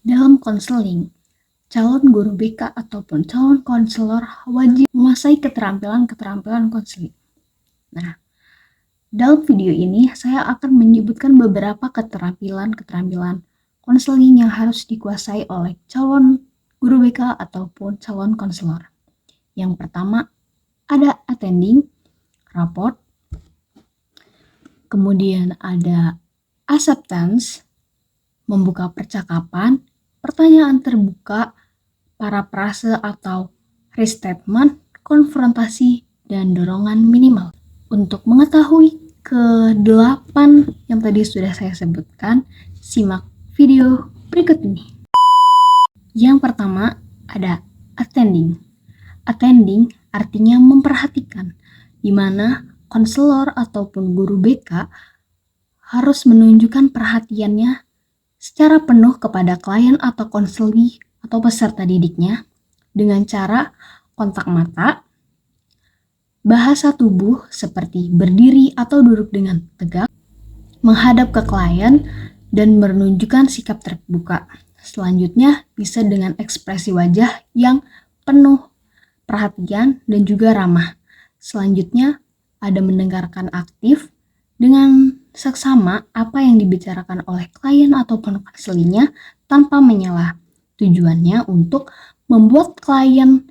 Dalam konseling, calon guru BK ataupun calon konselor wajib menguasai keterampilan konseling. Nah, dalam video ini saya akan menyebutkan beberapa keterampilan konseling yang harus dikuasai oleh calon guru BK ataupun calon konselor. Yang pertama ada attending, raport, kemudian ada acceptance, membuka percakapan, pertanyaan terbuka, parafrase atau restatement, konfrontasi, dan dorongan minimal. Untuk mengetahui ke-8 yang tadi sudah saya sebutkan, simak video berikut ini. Yang pertama ada attending. Attending artinya memperhatikan, di mana konselor ataupun guru BK harus menunjukkan perhatiannya secara penuh kepada klien atau konseli atau peserta didiknya dengan cara kontak mata, bahasa tubuh seperti berdiri atau duduk dengan tegak, menghadap ke klien, dan menunjukkan sikap terbuka. Selanjutnya bisa dengan ekspresi wajah yang penuh perhatian dan juga ramah. Selanjutnya ada mendengarkan aktif dengan seksama apa yang dibicarakan oleh klien ataupun konselinya tanpa menyela. Tujuannya untuk membuat klien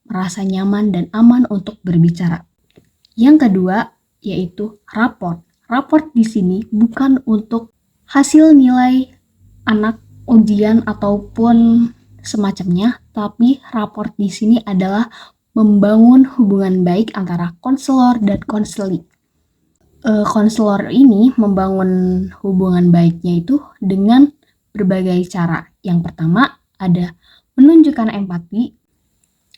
merasa nyaman dan aman untuk berbicara. Yang kedua yaitu raport. Raport di sini bukan untuk hasil nilai anak ujian ataupun semacamnya, tapi raport di sini adalah membangun hubungan baik antara konselor dan konseli. Konselor ini membangun hubungan baiknya itu dengan berbagai cara. Yang pertama ada menunjukkan empati.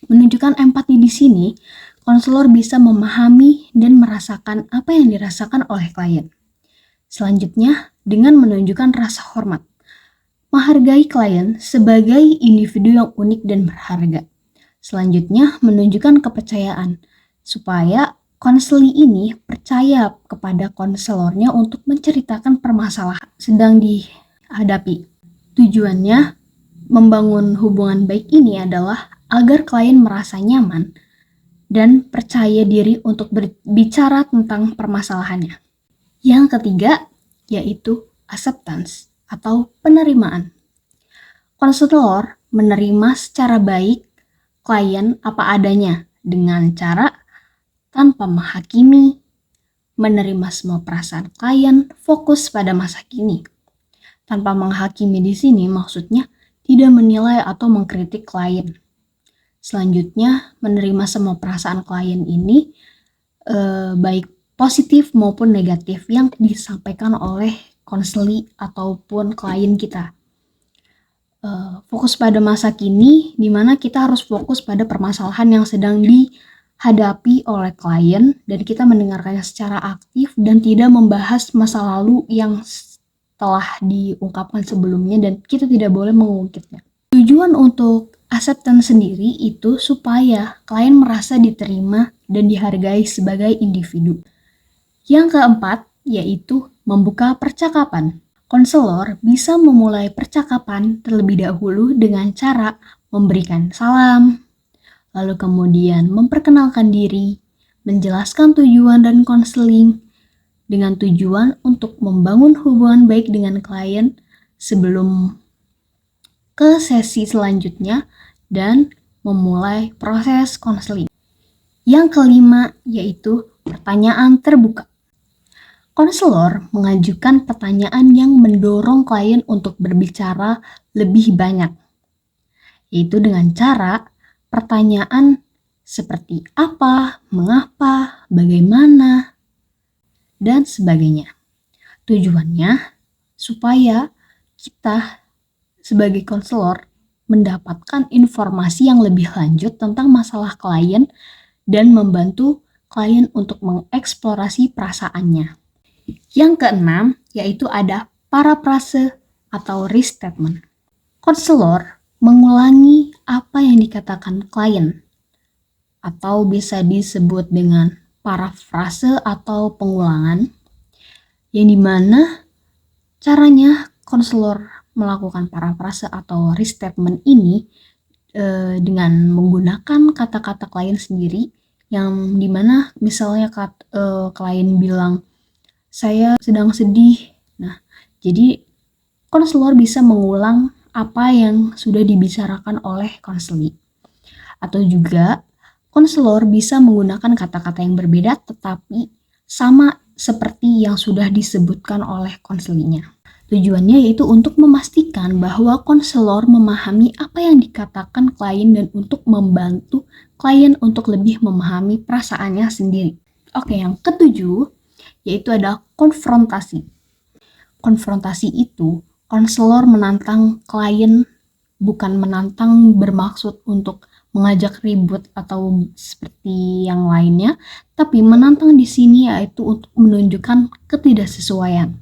Menunjukkan empati di sini, konselor bisa memahami dan merasakan apa yang dirasakan oleh klien. Selanjutnya, dengan menunjukkan rasa hormat. Menghargai klien sebagai individu yang unik dan berharga. Selanjutnya, menunjukkan kepercayaan, supaya konseli ini percaya kepada konselornya untuk menceritakan permasalahan sedang dihadapi. Tujuannya membangun hubungan baik ini adalah agar klien merasa nyaman dan percaya diri untuk berbicara tentang permasalahannya. Yang ketiga yaitu acceptance atau penerimaan. Konselor menerima secara baik klien apa adanya dengan cara tanpa menghakimi, menerima semua perasaan klien, fokus pada masa kini. Tanpa menghakimi di sini maksudnya tidak menilai atau mengkritik klien. Selanjutnya, menerima semua perasaan klien ini baik positif maupun negatif yang disampaikan oleh konseli ataupun klien kita. Fokus pada masa kini, di mana kita harus fokus pada permasalahan yang sedang dihadapi oleh klien dan kita mendengarkannya secara aktif dan tidak membahas masa lalu yang telah diungkapkan sebelumnya dan kita tidak boleh mengungkitnya. Tujuan untuk acceptance sendiri itu supaya klien merasa diterima dan dihargai sebagai individu. Yang keempat yaitu membuka percakapan. Konselor bisa memulai percakapan terlebih dahulu dengan cara memberikan salam, lalu kemudian memperkenalkan diri, menjelaskan tujuan dan konseling dengan tujuan untuk membangun hubungan baik dengan klien sebelum ke sesi selanjutnya dan memulai proses konseling. Yang kelima yaitu pertanyaan terbuka. Konselor mengajukan pertanyaan yang mendorong klien untuk berbicara lebih banyak, yaitu dengan cara pertanyaan seperti apa, mengapa, bagaimana, dan sebagainya. Tujuannya supaya kita sebagai konselor mendapatkan informasi yang lebih lanjut tentang masalah klien dan membantu klien untuk mengeksplorasi perasaannya. Yang keenam yaitu ada parafrase atau restatement. Konselor mengulangi apa yang dikatakan klien atau bisa disebut dengan parafrase atau pengulangan yang dimana caranya konselor melakukan parafrase atau restatement ini dengan menggunakan kata-kata klien sendiri, yang dimana misalnya klien bilang, saya sedang sedih. Nah, jadi konselor bisa mengulang apa yang sudah dibicarakan oleh konseli. Atau juga konselor bisa menggunakan kata-kata yang berbeda tetapi sama seperti yang sudah disebutkan oleh konselinya. Tujuannya yaitu untuk memastikan bahwa konselor memahami apa yang dikatakan klien dan untuk membantu klien untuk lebih memahami perasaannya sendiri. Oke, yang ketujuh yaitu ada konfrontasi. Konfrontasi itu konselor menantang klien, bukan menantang bermaksud untuk mengajak ribut atau seperti yang lainnya, tapi menantang di sini yaitu untuk menunjukkan ketidaksesuaian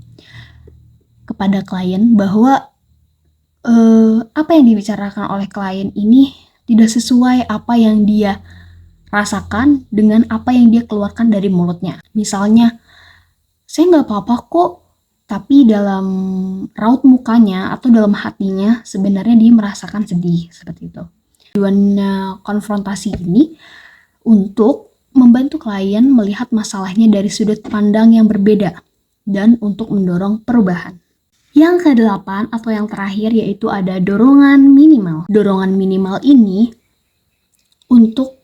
kepada klien bahwa apa yang dibicarakan oleh klien ini tidak sesuai apa yang dia rasakan dengan apa yang dia keluarkan dari mulutnya. Misalnya, saya nggak apa-apa kok, tapi dalam raut mukanya atau dalam hatinya sebenarnya dia merasakan sedih, seperti itu. Tujuan konfrontasi ini untuk membantu klien melihat masalahnya dari sudut pandang yang berbeda dan untuk mendorong perubahan. Yang ke-8 atau yang terakhir yaitu ada dorongan minimal. Dorongan minimal ini untuk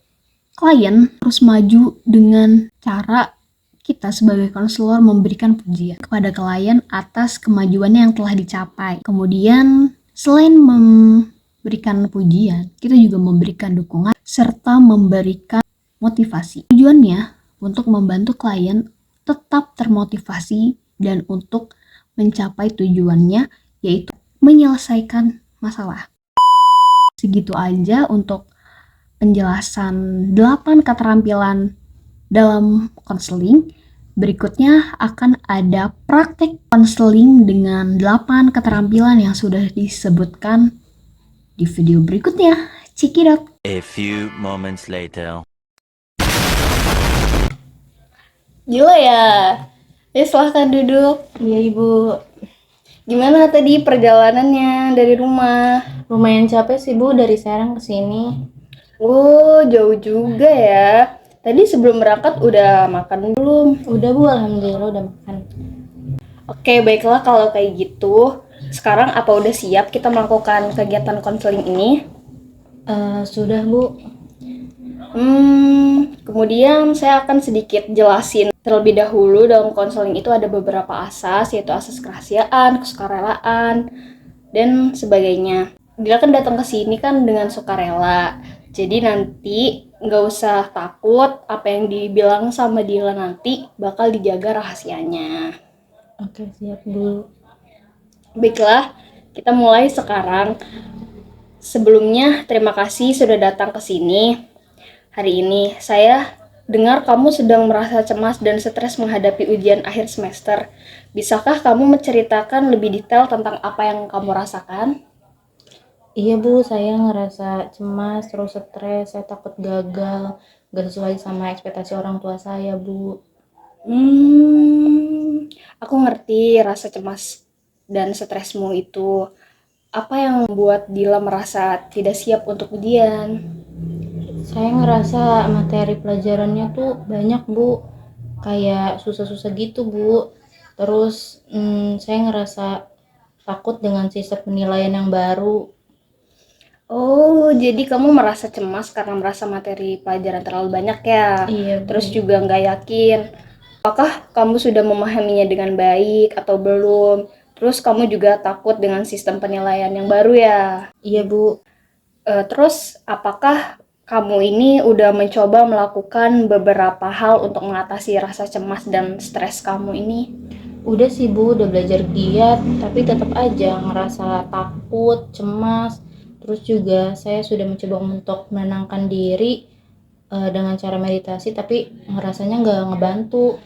klien terus maju dengan cara kita sebagai konselor memberikan pujian kepada klien atas kemajuannya yang telah dicapai. Kemudian selain memberikan pujian, kita juga memberikan dukungan serta memberikan motivasi. Tujuannya untuk membantu klien tetap termotivasi dan untuk mencapai tujuannya, yaitu menyelesaikan masalah. Segitu aja untuk penjelasan 8 keterampilan dalam konseling. Berikutnya akan ada praktek konseling dengan 8 keterampilan yang sudah disebutkan di video berikutnya. Check it out. A few moments later. Gila ya. Silahkan duduk. Iya Ibu, Gimana tadi perjalanannya dari rumah? lumayan capek sih Bu dari Serang ke sini. Oh, jauh juga ya. Tadi sebelum berangkat udah makan belum? Udah Bu, alhamdulillah udah makan. Oke, baiklah kalau kayak gitu. Sekarang apa udah siap kita melakukan kegiatan konseling ini? Sudah Bu. Kemudian saya akan sedikit jelasin terlebih dahulu. Dalam konseling itu ada beberapa asas, yaitu asas kerahasiaan, kesukarelaan, dan sebagainya. Dia kan datang ke sini kan dengan sukarela, jadi nanti nggak usah takut apa yang dibilang sama Dila nanti bakal dijaga rahasianya. Oke, siap Bu. Baiklah, kita mulai sekarang. Sebelumnya, terima kasih sudah datang ke sini. Hari ini, saya dengar kamu sedang merasa cemas dan stres menghadapi ujian akhir semester. Bisakah kamu menceritakan lebih detail tentang apa yang kamu rasakan? Iya Bu, saya ngerasa cemas, terus stres, saya takut gagal, gak sesuai sama ekspektasi orang tua saya Bu. Aku ngerti rasa cemas dan stresmu itu. Apa yang membuat Dila merasa tidak siap untuk ujian? Saya ngerasa materi pelajarannya tuh banyak Bu, kayak susah-susah gitu Bu. Terus saya ngerasa takut dengan sistem penilaian yang baru. Oh, jadi kamu merasa cemas karena merasa materi pelajaran terlalu banyak ya? Iya Bu. Terus juga nggak yakin. Apakah kamu sudah memahaminya dengan baik atau belum? Terus kamu juga takut dengan sistem penilaian yang baru ya? Iya Bu. Terus apakah kamu ini udah mencoba melakukan beberapa hal untuk mengatasi rasa cemas dan stres kamu ini? Udah sih Bu, udah belajar giat, tapi tetap aja ngerasa takut, cemas. Terus juga saya sudah mencoba untuk menenangkan diri dengan cara meditasi, tapi ngerasanya nggak ngebantu.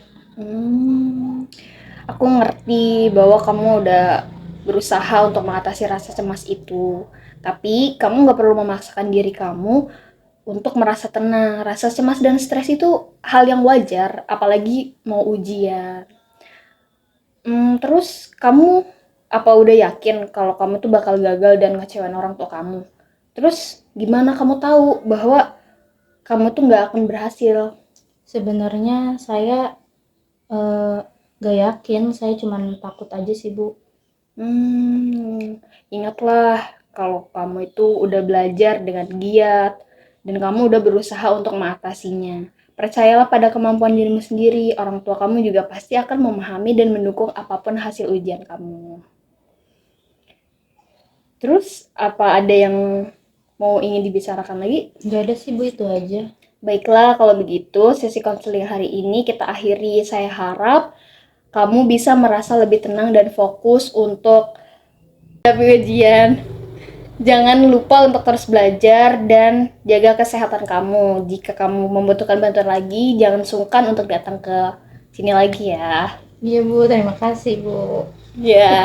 Aku ngerti bahwa kamu udah berusaha untuk mengatasi rasa cemas itu. Tapi kamu nggak perlu memaksakan diri kamu untuk merasa tenang. Rasa cemas dan stres itu hal yang wajar, apalagi mau ujian. Terus kamu Apa udah yakin kalau kamu tuh bakal gagal dan ngecewain orang tua kamu? Terus gimana kamu tahu bahwa kamu tuh nggak akan berhasil? Sebenarnya saya gak yakin, saya cuman takut aja sih Bu. Ingatlah kalau kamu itu udah belajar dengan giat dan kamu udah berusaha untuk mengatasinya. Percayalah pada kemampuan dirimu sendiri, orang tua kamu juga pasti akan memahami dan mendukung apapun hasil ujian kamu. Terus, apa ada yang mau ingin dibicarakan lagi? Gak ada sih Bu, itu aja. Baiklah, kalau begitu sesi konseling hari ini kita akhiri. Saya harap kamu bisa merasa lebih tenang dan fokus untuk ujian. Jangan lupa untuk terus belajar dan jaga kesehatan kamu. Jika kamu membutuhkan bantuan lagi, jangan sungkan untuk datang ke sini lagi ya. Iya Bu, terima kasih Bu. Ya.